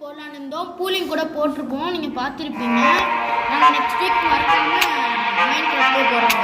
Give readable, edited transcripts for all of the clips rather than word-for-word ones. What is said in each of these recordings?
போடலான்னு இருந்தோம். பூலிங் கூட போட்டிருப்போம், நீங்கள் பார்த்துருப்பீங்க. நாங்கள் நெக்ஸ்ட் வீக் மறக்காமல் மைண்ட் கிராஃப்ட்லேயே போகிறோம்.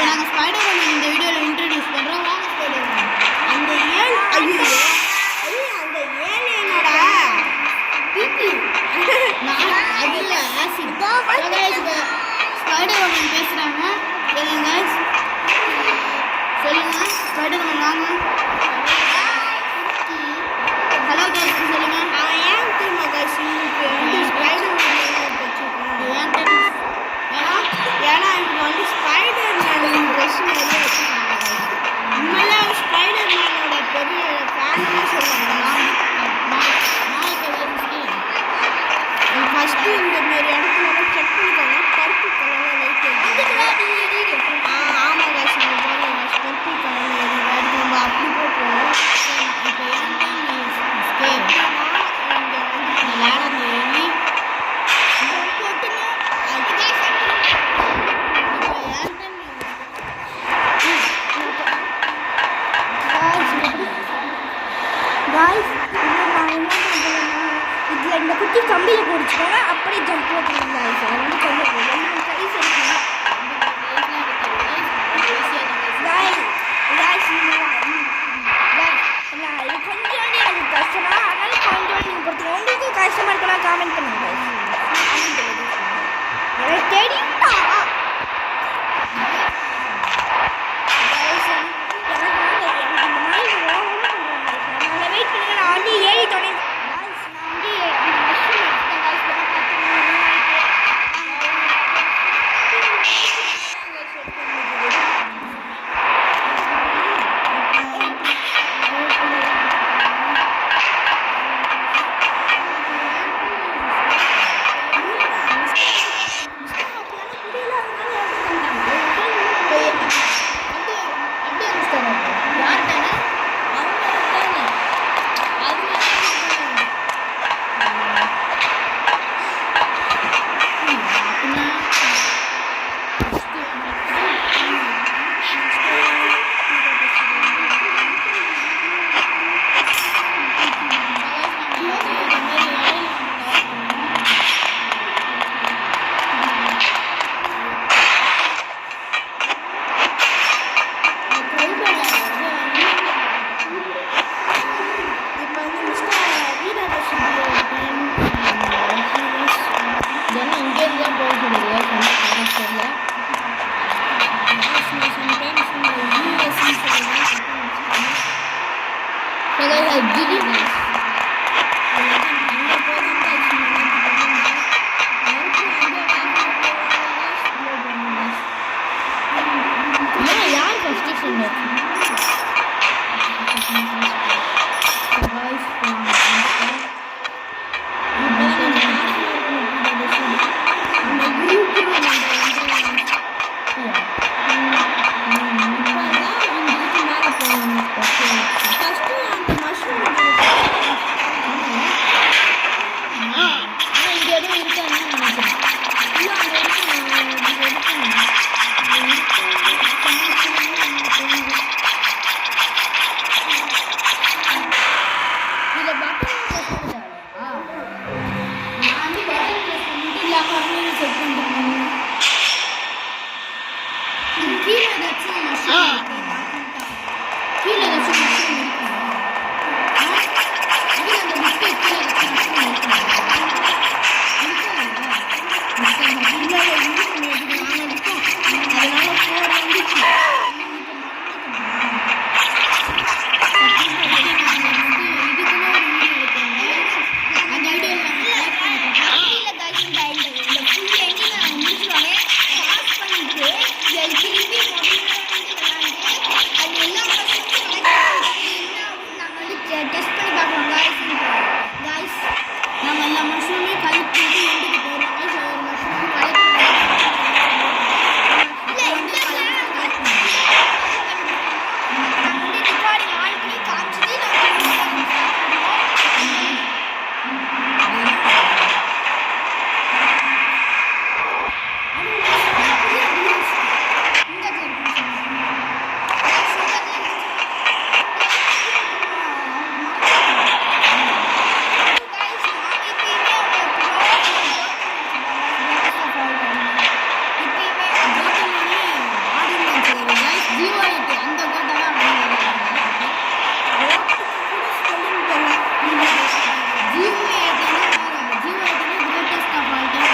நாங்கள் ஸ்பைடர்மேன் இந்த வீடியோவில் இன்ட்ரடியூஸ் பண்ணுறோம். வாங்க ஸ்பைடர்மேன். அந்த ஏலியனோட அதில் ஸ்பைடர்மேன் பேசுகிறாங்க. சொல்லுங்க ஸ்பைடர்மேன் வாங்க. ஹலோ கைஸ் சொல்லுங்க. அவன் ஏன் தெரியுமா கைஸ் ஸ்பைடர்மேன் ஏன்னா இப்போ வந்து ஸ்பைடர்மேன் ட்ரெஸ் நிறைய வச்சுருக்காங்க. உண்மையிலே ஸ்பைடர்மேனோட பெரிய ஃபேன்னு சொல்லுவாங்க. ஃபஸ்ட்டு இந்த மாரி இடத்துல செக் பண்ணிக்கோங்க. பருப்பு கலரில் லைட் ஆமாம் கைஸ் இந்த மாதிரி பருப்பு கலரில் எடுத்து நம்ம அப்படி போட்டுருவோம். இப்போ இங்கே வந்து லேடம் ஏறி இதில் இந்த குட்டி கம்பியில் பிடிச்சிக்கோங்க. அப்படியே ஜம்ப் போட்டுருங்க கைஸ். அது வந்து கொஞ்சம் கைஸ் எடுக்கணும். இது கொஞ்சம் எனக்கு கஷ்டமா, அதனால கொஞ்சம் நீங்கள் கொடுத்துருங்க. உங்களுக்கு கஷ்டமாக இருக்கலாம் காமெண்ட் பண்ணுங்க கைஸ். எனக்கு தெரியுமா யார் ஃபஸ்ட்டு சொன்னார்? கோட்டை கோட்டை ஜீவோ ஏட்டினா கிரேட்டஸ்ட் ஆஃப் ஆல் டைம்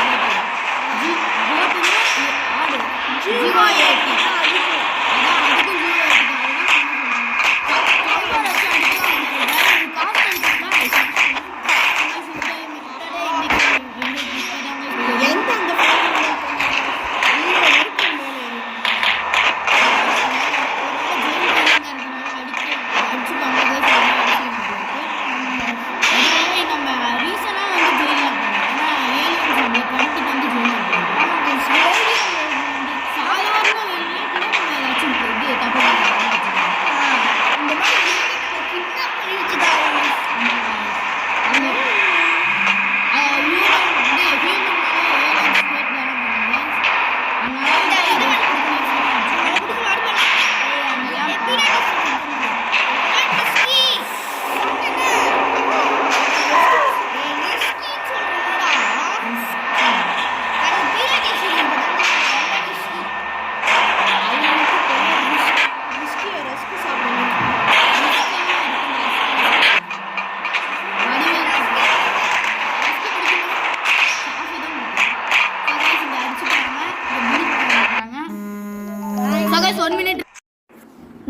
ஆடு ஜீவோ ஏட்டி அதான் அதுக்கும் ஜீவோ ஏட்டி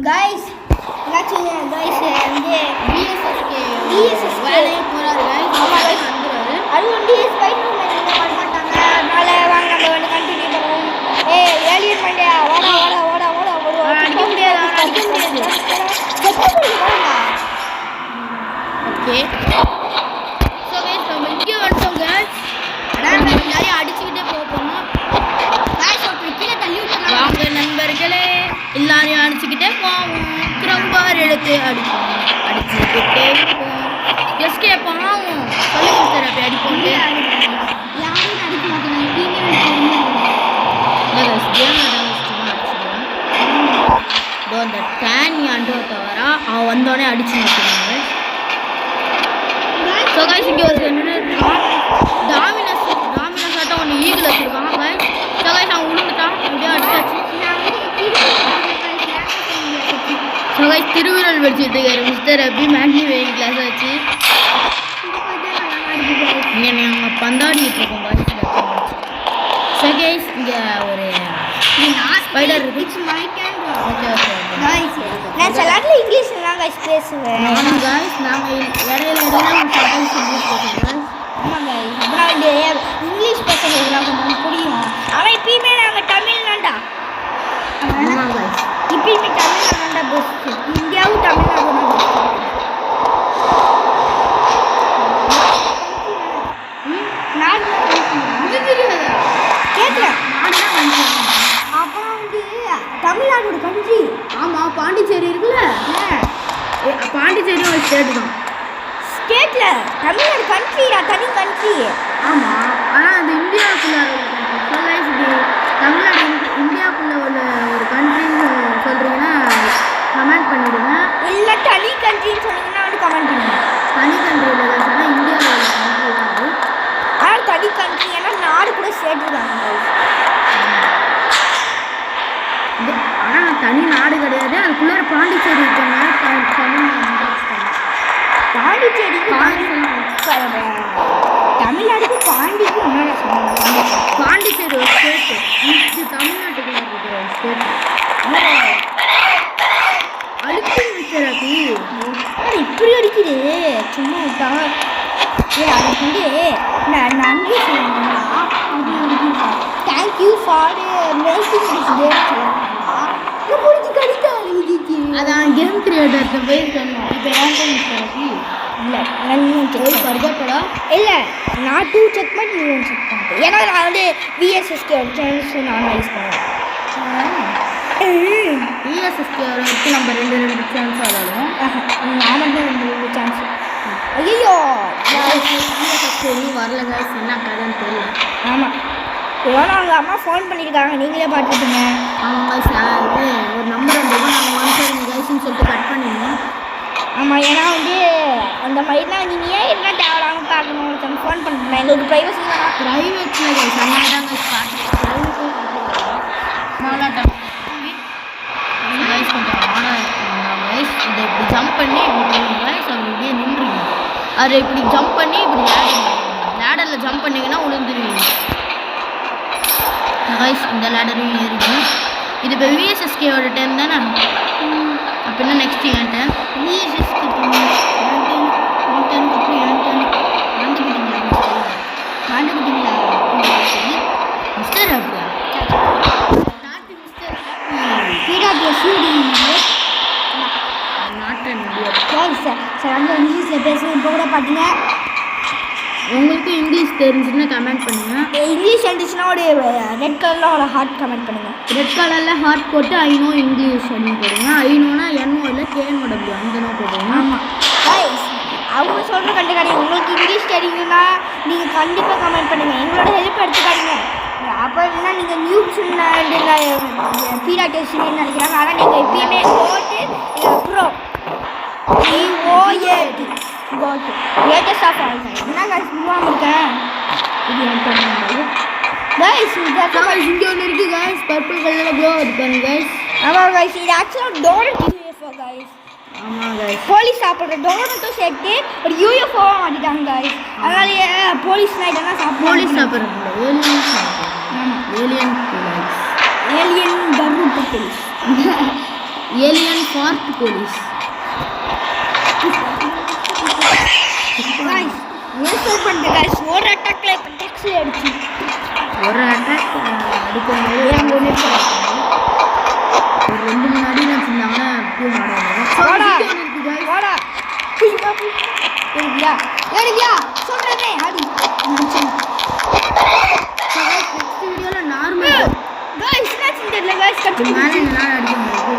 கைஸ் என்னாச்சுங்க கைஸ் வந்து பிஎஸ்எஸ்கே வேலையை போறாரு வந்துடுவாரு அது வந்து ஸ்பைடர் மேன் பண்ண மாட்டாங்க அதனால வாங்க நம்ம வந்து கண்டினியூ பண்ணுவோம் ஏலியன் மண்டே ஓட ஓட ஓட ஓட ஓட அடிக்க முடியாது ஓகே ஸோ கைஸ் நம்ம இங்கே வந்துட்டோம் கைஸ் நிறைய அடிச்சுக்கிட்டே போகணும் கீழே தள்ளி விட்டுருக்காங்க வாங்க நண்பர்களே எல்லாரையும் அடிச்சுக்கிட்டே போவோம் கிரம்பார் எடுத்து அடிப்போம் அடிச்சுக்கிட்டே இருப்போம் எஸ்கேப் ஆகும் சொல்லி கொடுத்துரு அப்படி அடிப்போம் யாரும் அடிக்க மாட்டேன் அந்த டேனி அண்டோ தவிர அவன் வந்தோடனே அடிச்சு மாட்டாங்க ஸோ கைஸ் இங்கே ஒரு டாமினஸ் ஆட்டம் ஒன்று ஈகிள் வச்சுருக்கான் கைஸ் ஸோ கைஸ் அவன் விழுந்துட்டான் அப்படியே அடிச்சாச்சு ஸோ கைஸ் திருவிழல் வச்சுட்டு இருக்காரு மிஸ்டர் அப்படி மேக்னி வெயிங் கிளாஸ் வச்சு இங்கே நாங்கள் பந்தாடிட்டு இருக்கோம் கைஸ் ஸோ கைஸ் இங்கே ஒரு ஸ்பைடர் இருக்கு நான் சிலர்ல இங்கிலீஷ்ல தான் கைஸ் பேசுவேன் ஆமாம் கைஸ் நாங்கள் இடையில இங்கிலீஷ் பேசுவோம் ஆமாங்க அப்புறம் வந்து இங்கிலீஷ் பேசுறதுலாம் கொஞ்சம் புரியும் ஆனால் இப்பயுமே நாங்கள் தமிழ் தான்டா இப்பயுமே தமிழ் தான்டா பெஸ்ட் இந்தியாவும் தமிழ்நாடு கேட்குறேன் அப்புறம் வந்து தமிழ்நாடோட கண்ட்ரி ஆமாம் பாண்டிச்சேரி இருக்குல்ல பாண்டிச்சேரியும் ஒரு ஸ்டேட்டு தான் ஸ்டேட்டில் தமிழ்நாடு கண்ட்ரிடா தனி கண்ட்ரி ஆமாம் ஆனால் அது இந்தியாவுக்குள்ள இது தமிழ்நாடு இந்தியாவுக்குள்ள உள்ள ஒரு கண்ட்ரின்னு சொல்கிறீங்கன்னா கமெண்ட் பண்ணிவிடுங்க இல்லை தனி கண்ட்ரின்னு சொன்னீங்கன்னா வந்து கமெண்ட் பண்ணுங்க தனி கண்ட்ரியில் சொன்னால் இந்தியாவில் உள்ள கண்ட்ரி தான் அது ஆனால் தனி கண்ட்ரி ஏன்னா நாடு கூட சேர்த்துருக்காங்க ஆனால் தனி நாடு கிடையாது அதுக்குள்ளே பாண்டிச்சேரி இருக்கனால பாண்டிச்சேரி தமிழ்நாடுக்கு பாண்டிக்கு என்ன சொன்னாங்க பாண்டிச்சேரி ஒரு ஸ்டேட்டு இது தமிழ்நாட்டுக்குள்ள இருக்கிற ஒரு ஸ்டேட்டு அழுத்தி மிஸ்டர் அப்படி இப்படி அடிக்குது சும்மா விட்டா அதுக்கு வந்து நான் நன்றி சொல்லணும்னா thank you for making this game அதான் கேம் கிரியேட்டர்கிட்ட போய் சொன்னோம் இப்போ ஏன் மிஸ்டர் அப்படி இல்லை நான் பர்கப்படா இல்லை நான் 2 செக் பண்ணி நீ 1 செக் பண்ணிட்டேன் ஏன்னா நான் வந்து விஎஸ்எஸ்கே சான்ஸ் நான் யூஸ் பண்ணுவேன் விஎஸ்எஸ்கே வச்சு நம்ம 2 சான்ஸ் ஆடாடும் நான் மட்டும் 2 சான்ஸ் ஐயோ விஎஸ்எஸ்கே இன்னும் வரல கைஸ் என்ன கதைன்னு தெரியல ஆமாம் ஏன்னா அவங்க அம்மா ஃபோன் பண்ணியிருக்காங்க நீங்களே பார்த்துட்டுங்க அவங்க இது ஒரு நம்பர் வந்தது நாங்கள் வாங்கிட்டு கைஸ்ன்னு சொல்லிட்டு கட் பண்ணிடணும் ஆமாம் ஏன்னா வந்து அந்த மாதிரிலாம் நீங்கள் ஏன் என்ன தேவையில்லாமல் பார்க்கணும் ஒருத்தவங்க ஃபோன் பண்ணுறேன் எங்களுக்கு ப்ரைவசி தான் ப்ரைவேட்டில் கைஸ் அதனால தான் கைஸ் ப்ரைவேட்டும் மாலாட்டம் கைஸ் கொஞ்சம் ஆன அது இப்படி ஜம்ப் பண்ணி இப்படி லேடரில் ஜம்ப் பண்ணிங்கன்னா விழுந்துருவீங்க. கைஸ் இந்த லேடரையும் ஏறிடும். இது இப்போ விஎஸ்எஸ்கேவோட டைம் தானே, அப்படின்னா நெக்ஸ்ட் என் டைம். விஎஸ்எஸ்கே மிஸ்டர் அப்படியா சார் வந்து இங்கிலீஷில் பேசுகிறேன். இப்போ கூட பார்த்தீங்க உங்களுக்கு இங்கிலீஷ் தெரிஞ்சுன்னா கமெண்ட் பண்ணுங்கள். இங்கிலீஷ் எழுந்துச்சுன்னா ஒரு ரெட் கலரில் ஒரு ஹார்ட் கமெண்ட் பண்ணுங்கள். ரெட் கலரில் ஹார்ட் போட்டு ஐநோ இங்கிலீஷ் அப்படின்னு போடுங்க. ஐநோனா என்ஓ இல்லை கேஎன்ஓடபிள்யூ அந்த நோ போடுங்க. ஆமாம் அவங்க சொல்கிற கண்டுக்காதீங்க. உங்களுக்கு இங்கிலீஷ் தெரியுங்கன்னா நீங்கள் கண்டிப்பாக கமெண்ட் பண்ணுங்கள். எங்களோட ஹெல்ப் எடுத்துக்காதீங்க. அப்போ இல்லைன்னா நீங்கள் நியூஸ் பீடா டெஸ்ட்னு நினைக்கிறாங்க. ஆனால் நீங்கள் எப்பயுமே போட்டு bro EOAT goat latest of all time. என்ன கைஸ் மூவாக இருக்கேன். இது என்டர் பண்ணுறது கைஸ். இங்கே ஒன்று இருக்குது கைஸ், பர்பிள் கலரில் ப்ளோ இருப்பாங்க கைஸ். ஆமாம் கைஸ், இது ஆக்சுவலாக டோனட் யூஎஃப்ஓ கைஸ். ஆமாம் கைஸ், போலீஸ் சாப்பிட்ற டோனட்டும் சேர்த்து ஒரு யூஎஃப்ஓவாக மாட்டிட்டாங்க கைஸ். அதனாலேயே போலீஸ் நைட்டெல்லாம் போலீஸ் சாப்பிட்றாங்க. ஏலியன் சாப்பிட்றாங்க. ஆமாம், ஏலியன் போலீஸ், ஏலியன் கருப்பு police, alien fart police. Guys use பண்ணுற கைஸ் ஒரு அட்டாக்ல இப்போ டெக்ஸில் அடிச்சு ஒரு அட்டாக் அடிக்கும்போது என் ஒன்று ஒரு 2-3 அடி வச்சுருந்தாங்கன்னா டூ ஏறியா ஏறியா சொல்கிறேனே அடி. நெக்ஸ்ட் வீடியோவில் நார்மல் கைஸ் என்னாச்சுன்னு தெரியல கைஸ். கட்டு மேலே என்னால் அடிக்க முடியாது.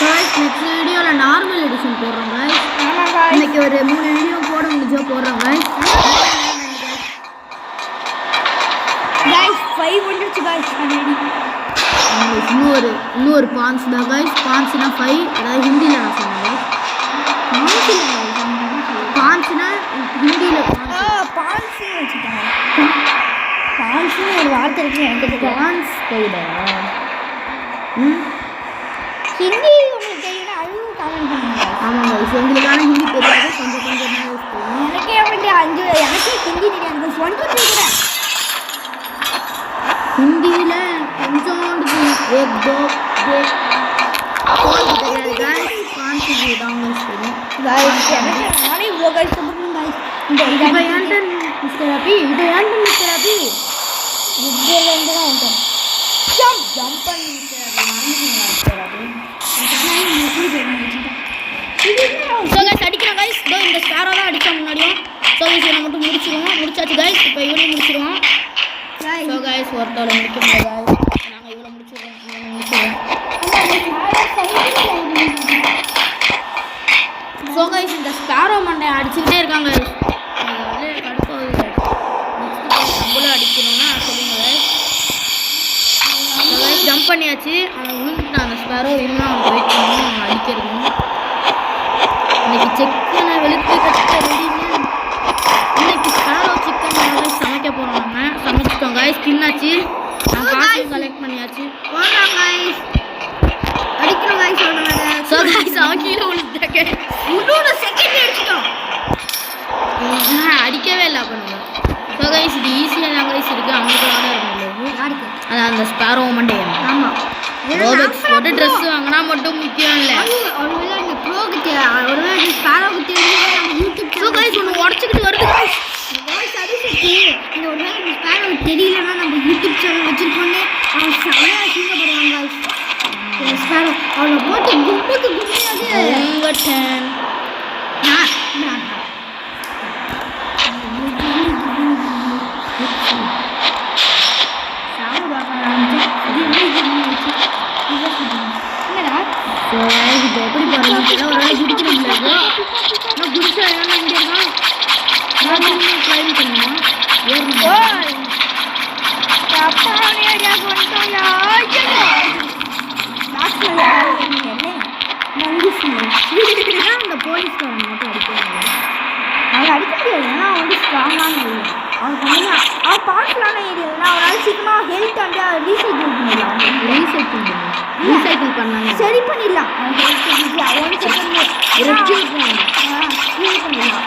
நெக்ஸ்ட் வீடியோவில் நார்மல் எடிஷன் போடுறோம் கைஸ். ஆமாம் கைஸ், இன்னைக்கு ஒரு 3 வீடியோ போட முடிஞ்சோ போடுறோம் கைஸ். கைஸ் 5 வந்துருச்சு கைஸ். இன்னொரு பான்ஸ் தான் கைஸ். பான்ஸ்னா 5, அதாவது ஹிந்தியில் நான் சொன்னேன். பான்ஸ்னா ஹிந்தியில் பான்ஸு வச்சுட்டாங்க. பான்ஸுன்னு ஒரு வார்த்தை இருக்குது எனக்கு. பான்ஸ் பவுடரா? ஹிந்தி உங்களுக்கு தெரியும்னா அதுவும் கமெண்ட் பண்ணுங்க. ஆமாம் கைஸ், எங்களுக்கான ஹிந்தி தெரியாது, கொஞ்சம் கொஞ்சமாக யூஸ் பண்ணுவோம். எனக்கே வந்து எனக்கே ஹிந்தி தெரியாது. 1 2 3 கூட ஹிந்தியில் கொஞ்சோண்டு தெரியாது கைஸ். பான்ஸுக்கு தான் யூஸ் பண்ணுவோம் கைஸ். எனக்கு நானே இவ்வளோ கைஸ் சொல்லுங்க கைஸ். இந்த இப்போ ஏன்டன் மிஸ்டர் அபி, இப்போ ஏன்டன் மிஸ்டர் அபி இதுலேருந்து தான் வந்தேன். ஜம்ப் பண்ணி மிஸ்டர் அபி. ஸோ கைஸ் அடிக்கிறோம் கைஸ். இதோ இந்த ஸ்டாரை தான் அடித்தோம் முன்னாடியும். ஸோ கைஸ் இவனை மட்டும் முடிச்சாச்சு கைஸ். இப்போ இவனையும் முடிச்சிருவோம். ஸோ கைஸ் ஒருத்தவரை முடிக்கணும் கைஸ். நாங்கள் இவ்வளோ முடிச்சிடுவோம், இவனை முடிச்சிடுவோம். ஸோ கைஸ் இந்த ஸ்டாரோ மண்டை அடிச்சுக்கிட்டே இருக்காங்க கைஸ். கடுப்பாகுது கைஸ். நெக்ஸ்ட் நம்மளும் அடிக்கணும்னா சொல்லுங்க கைஸ். கைஸ் ஜம்ப் பண்ணியாச்சு. அவன் விழுந்துட்டான் அந்த ஸ்டாரோ. இன்னும் அவன் வெயிட் பண்ணணும், அவன் அடிக்கிறதும். இன்னைக்கு சிக்கனை வெளுத்து கட்ட ரெடிங்க. இன்னைக்கு ஸ்டாரோ சிக்கன் சமைக்க போகிறோம். நம்ம சமைச்சிட்டோம் கைஸ். தின்னாச்சு, நான் காசையும் கலெக்ட் பண்ணியாச்சு. போடுறாங்க கைஸ். அடிக்கணும் கைஸ். ஸோ கைஸ் அவன் கீழே விழுந்துட்டாங்க. இன்னொரு செகண்ட் அடிச்சிட்டோம். அடிக்கவே இல்லை அப்போ நம்ம. ஸோ கைஸ் இது ஈஸியாக தான் கைஸ் இருக்குது. அவங்களுக்கு விளாட இருக்கும் யாருக்கு? அது அந்த ஸ்பாரோ மண்டே. ஆமாம், ஒரு ட்ரெஸ் வாங்கினா மட்டும் முக்கியம் இல்லை. ஒருவேளை இந்த ப்ரோக்கு ஒருவேளை இந்த ஸ்பாரோக்கு தெரிஞ்சு நம்ம யூடியூப் ஸோ கைஸ் ஒன்று உடச்சிக்கிட்டு வருது கைஸ். வாய்ஸ் அடிச்சிட்டு இந்த ஒருவேளை இந்த ஸ்பாரோக்கு தெரியலன்னா நம்ம யூடியூப் சேனல் வச்சுருக்கோன்னே அவன் செமையாக அசிங்கப்படுவாங்க கைஸ். இந்த ஸ்பாரோ அவளை போட்டு கும்புக்கு கும்பிடாது. உங்கள் டேன். என்னடா ஸோ கைஸ் இப்போ எப்படி போகிறீங்க? ஒரு வேலை குடிக்கிற முடியாது. நான் குடிச்சா என்ன இங்கே இருக்கான். நான் ட்ரைன் பண்ணுவேன். ஏறணும். அந்த போலீஸ்காரன் மட்டும் அடிக்கிறாங்க. அவன் அடிக்க முடியாது. ஏன்னா அவன் வந்து ஸ்ட்ராங்கான ஏரியா. அவன் கம்மியாக அவன் பவர்ஃபுல்லான ஏரியானா அவனால் சீக்கிரமாக ஹெல்த் வந்து ரீசைக்கிள் பண்ணிடலாம். ரீசைக்கிள் பண்ணாங்க. சரி பண்ணிடலாம். அவன் ஹெல்த் அவன் செகண்ட் பண்ணிடலாம்.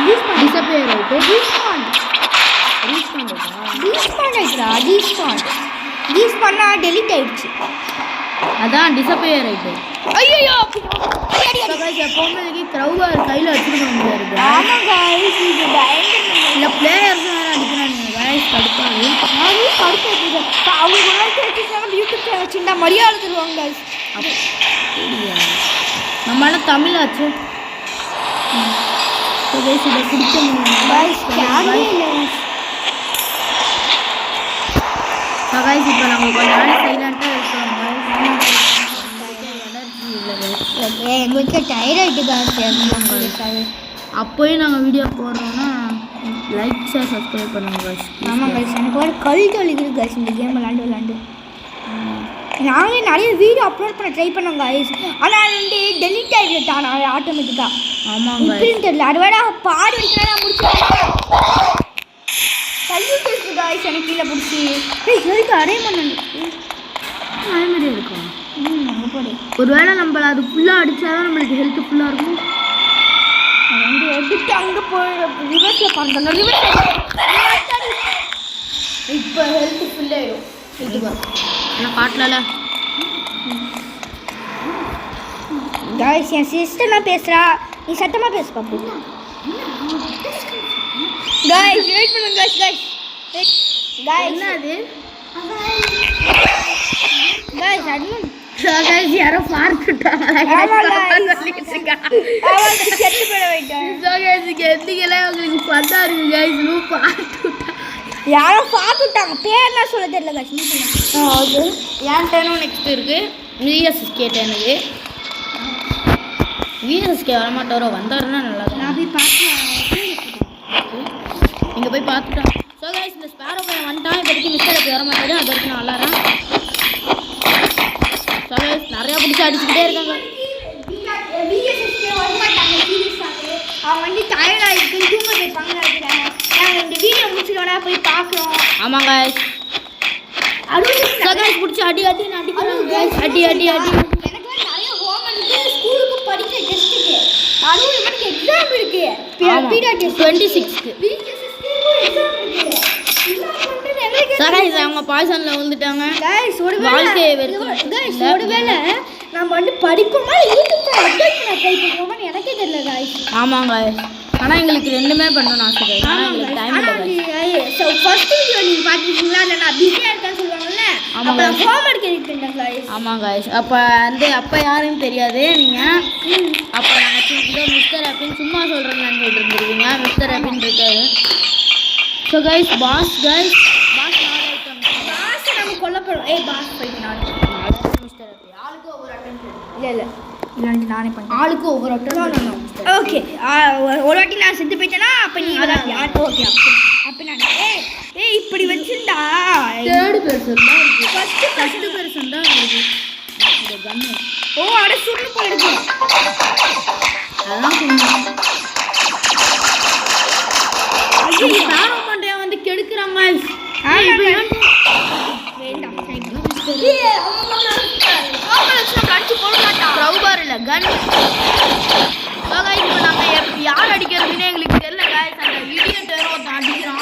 டிசப்பியர் ஆயிட்டு பண்ணா டெலிட் ஆயிடுச்சு. அதான் டிசப்பியர் ஆயிட்டு. ஐயோ எப்பவுமே க்ரௌவர் கையில் வச்சுருக்க முடியாது. ஆமா गाइस இது இல்லை பிளேயர்ஸ் வேறு அடிக்கிறாங்க गाइस. கடுப்பாது அவங்க யூடியூப் சேனல் வச்சுருந்தா மரியாதை தருவாங்க गाइस. நம்மளால தமிழாச்சு. இதை குடிக்க गाइस. இப்போ நம்ம கொஞ்ச நாள் சைலண்டாக இருக்கிறோம் எங்களுக்கு டயர்ட் ஆகிட்டு அப்போயும் நாங்கள் வீடியோ போடுறோன்னா லைக் ஷேர் சப்ஸ்கிரைப் பண்ணுங்க गाइस. ஆமாம் गाइस. எனக்கு ஒரு கல் தொழில் गाइस இந்த கேம் விளாண்டு நாங்கள் நிறைய வீடியோ அப்லோட் பண்ண ட்ரை பண்ணோம் गाइस. ஆனால் அது வந்து டெலிட் ஆகிட்டான் ஆட்டோமேட்டிக்காக. ஆமாங்க இப்படின்னு தெரியல. அது வேற பாடு வச்சுனா நான் முடிச்சுட்டேன். கல்வி பேசு गाइस எனக்கு கீழே பிடிச்சி எதுக்கு அதே மாதிரி இருக்கும். ஒருவேளை நம்மள அது ஃபுல்லாக அடித்தாதான் நம்மளுக்கு ஹெல்த் ஃபுல்லாக இருக்கும். வந்து எடுத்து அங்கே போய் ரிவர்ஸில் பண்ணுறோம். இப்போ ஹெல்த் ஃபுல்லாகிடும். ஆனால் காட்டல गाइस என் சிஸ்டர்லாம் பேசுகிறா. நீ சத்தமாக பேசு பாப்பு. गाइस வெயிட் பண்ணுங்க गाइस. என்னது गाइस அட்மின் யாரோ பார்த்துட்டாங்க. உங்களுக்கு பத்தா இருக்கு गाइस. யாரோ பார்த்துட்டாங்க. பேர்லாம் சொல்ல தெரியல गाइस. அது என் டேனும் நெக்ஸ்ட் இருக்கு. விஎஸ்எஸ்கே டேனுக்கு விஎஸ்எஸ்கே வரமாட்டாரோ. வந்தாருன்னா நல்லா இருக்கும். நான் போய் பார்த்து நீங்கள் போய் பார்த்துட்டோம். ஸோ गाइस இந்த ஸ்பேரோ பையன் வந்துட்டான். இப்போ வரைக்கும் மிஸ்டர் அப்படி வரமாட்டாரு. அது வரைக்கும் நான் விளாட்றேன். ஸோ गाइस நிறையா பிடிச்சி அடிச்சுக்கிட்டே இருக்காங்க. அவங்க வந்து டயர்டாக இருக்குன்னு தூங்க போயிருப்பாங்க. நாங்கள் இந்த வீடியோ முடிச்சுட்டோன்னா போய் பார்க்குறோம். ஆமாங்க गाइस. ஸோ गाइस பிடிச்சி அடி அடிக்கிறாங்க गाइस. அடி எனக்கு நிறைய ஹோம் இருக்கு. ஸ்கூலுக்கு படிக்க டெஸ்ட்டுக்கு அதுவும் எனக்கு எக்ஸாம் இருக்கு. பீரியட் 26க்கு ஸோ गाइस அவங்க பாய்சனில் வந்துட்டாங்க. गाइस வாழ்க்கையை ஒருவேளை நம்ம வந்து படிப்போமா யூடியூப் அப்டேட் பண்ண ட்ரை பண்ணுவோமான்னு எனக்கே தெரியல गाइस. ஆமாங்க ஆனால் எங்களுக்கு ரெண்டுமே பண்ணணும்னு ஆசை गाइस. ஆனால் எங்களுக்கு டைம் இல்லை गाइस. ஸோ ஃபர்ஸ்ட் வீடியோ நீங்கள் பார்த்துருக்கீங்களா? இல்லை நான் பிஸியாக இருக்கேன்னு சொல்லுவாங்கல்ல. அப்போ ஹோம் ஒர்க் எடுத்துட்டேன் गाइस. ஆமாம் गाइस. அப்போ யாருன்னு தெரியாது நீங்கள். அப்போ நாங்கள் இதோ மிஸ்டர் அப்படின்னு சும்மா சொல்கிறேன்னு சொல்லிட்டு இருந்துருக்கீங்க. மிஸ்டர் அப்படின்னு இருக்காரு. ஸோ गाइस பாஸ் நம்ம கொல்லப்படும். பாஸ் போயிட்டு மிஸ்டர் அப்படி ஆளுக்கு ஒவ்வொரு அட்டெம்ப்ட். இல்லை இல்லாண்டி நானே பண்ணேன். ஆளுக்கு ஒவ்வொரு அட்டெம்ப்ட். ஓகே ஒரு வாட்டி நான் செத்து போயிட்டேன்னா அப்போ நீ ஓகே அப்போ நான் இப்படி வச்சுருந்தா தேர்டு பெர்சன் தான் இருக்குது. ஃபஸ்ட்டு பெர்சன் தான் இருக்குது. இந்த கம்மு அட சுட்டு போயிடுச்சு. அதெல்லாம் கொஞ்சம் ஸ்பேரோ பண்றேன் வந்து கெடுக்குறாங்க. வேண்டாம் க்ரௌபார் இல்லை கன். இப்போ நாங்கள் யார் அடிக்கிறதுன்னு எங்களுக்கு தெரியல गाइस. அந்த இடியட் வேற ஒருத்தன் அடிக்கிறான்.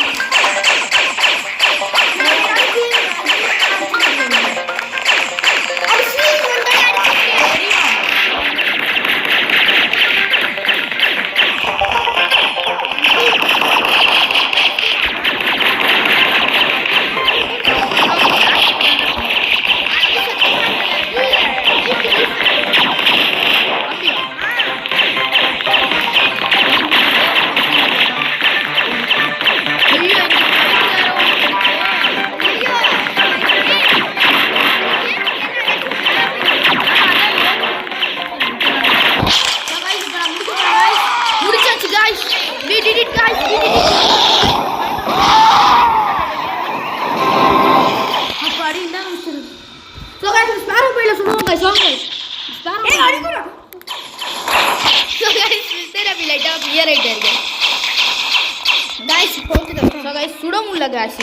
சுட முடியல गाइस.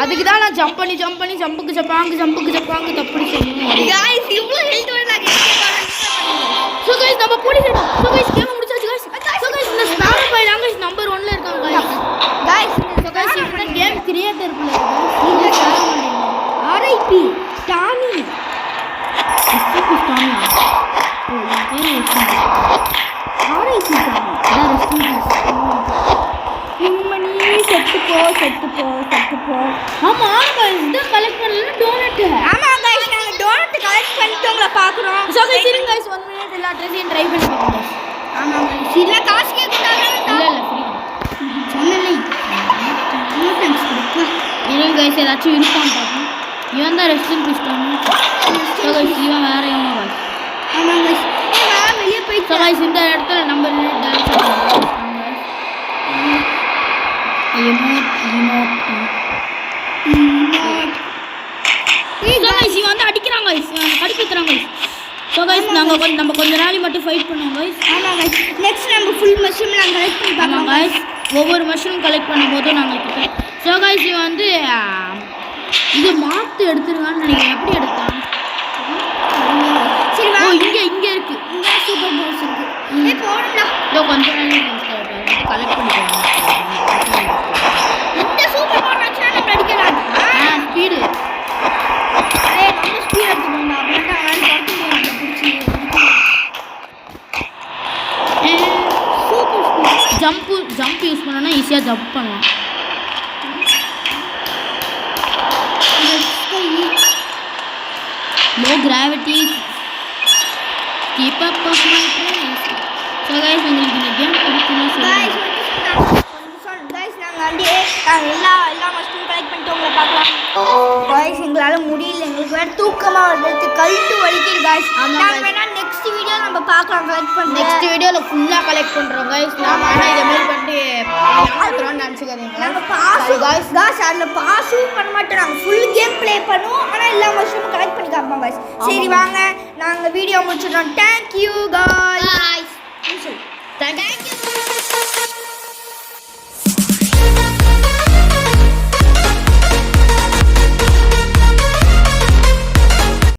அதுக்கு தான் நான் ஜம்ப் பண்ணி ஜம்புக்கு ஜப்பாங்கு தப்படி செய்யணும். guys நம்ம போடிட்டோம். So guys கேம் முடிச்சாச்சு guys. So guys இந்த ஸ்டார் பாய் லாங்குவேஜ் நம்பர் 1ல இருக்காங்க guys. guys So guys இந்த கேம் கிரியேட்டர் குள்ள இந்த RIP டாமி RIP டாமி. மணி செத்து போ ஆமா guys இத கலெக்ட் பண்ணல டோனட். ஆமா guys நாங்க டோனட் கலெக்ட் பண்ணிட்டு உங்களை பார்க்குறோம். So guys இருங்க guys 1 minute எல்லா ட்ரெஸ்ஸையும் ட்ரை பண்ணி பார்ப்போம் guys. ஆமா guys இல்ல காசு கேக்குறாங்க. இல்ல ஃப்ரீ சொன்னேனே. இருங்க guys ஏதாச்சும் இருக்கான்னு பாப்போம். இவன் தான் ரெஸ்டிங் பிஸ்டானு. So guys இவன் வேற எவனோ guys. ஆமா guys நான் வெளிய போய் So guys இந்த இடத்துல நம்பர் டான்ஸ் பண்ணுவாங்க. emote So guys இவன் வந்து அடிக்கிறாங்க guys. கடிக்குறாங்க guys. So guys நம்ம கொஞ்ச நாளி மட்டும் ஃபைட் பண்ணுவோம் guys. ஆமா guys நெக்ஸ்ட் நம்ம ஃபுல் மஷ்ரூம் நாங்க கலெக்ட் பண்ணி ஆமா பார்க்கலாம் guys ஒவ்வொரு மஷ்ரூம் கலெக்ட் பண்ணும்போது நாங்க கிட்ட So guys இவன் வந்து இது மாத்து எடுத்துருவான்னு நினைக்கிறேன். எப்படி எடுத்தான்? சரி வா இங்க இருக்கு. இங்க சூப்பர் பால்ஸ் இருக்கு. போடுடா. இதோ கொஞ்ச நாளி கலெக்ட் பண்ணிக்கலாம். இந்த சூப்பர் பால் வச்சா நம்ம அடிக்கலாம். ஸ்பீடு நம்ம ஸ்பீட் எடுத்துக்கோங்க. அப்படினா நான் பார்த்து பிடிச்சி சூப்பர் ஸ்பீட் ஜம்ப் யூஸ் பண்ணனா ஈஸியா ஜம்ப் பண்ணலாம். Low gravity keep up of my pace. So guys உங்களுக்கு இந்த கேம் பிடிக்கும்னா guys சொல்லுங்க. guys நாங்க எல்லா மஷ்ரூம் கலெக்ட் பண்ணிட்டு உங்களை பார்க்கலாம். guys எங்களால முடியல. எங்களுக்கு வேற தூக்கமா வருது. கழுத்து வலிக்குது guys. நாங்க வேணா நெக்ஸ்ட் வீடியோ நம்ம பார்க்கலாம் கலெக்ட் பண்ணி. நெக்ஸ்ட் வீடியோல ஃபுல்லா கலெக்ட் பண்றோம் guys. நாம ஆனா இத மேல் பண்ணி ஏமாத்துறோம்னு நினைச்சுக்காதீங்க. நாங்க guys அதுல பாஸும் பண்ண மாட்டோம். நாங்க ஃபுல் கேம் ப்ளே பண்ணுவோம். ஆனா எல்லா மஷ்ரூம் கலெக்ட் பண்ணி காப்போம் guys. சரி வாங்க நாங்க வீடியோ முடிச்சிட்டோம். Thank you guys.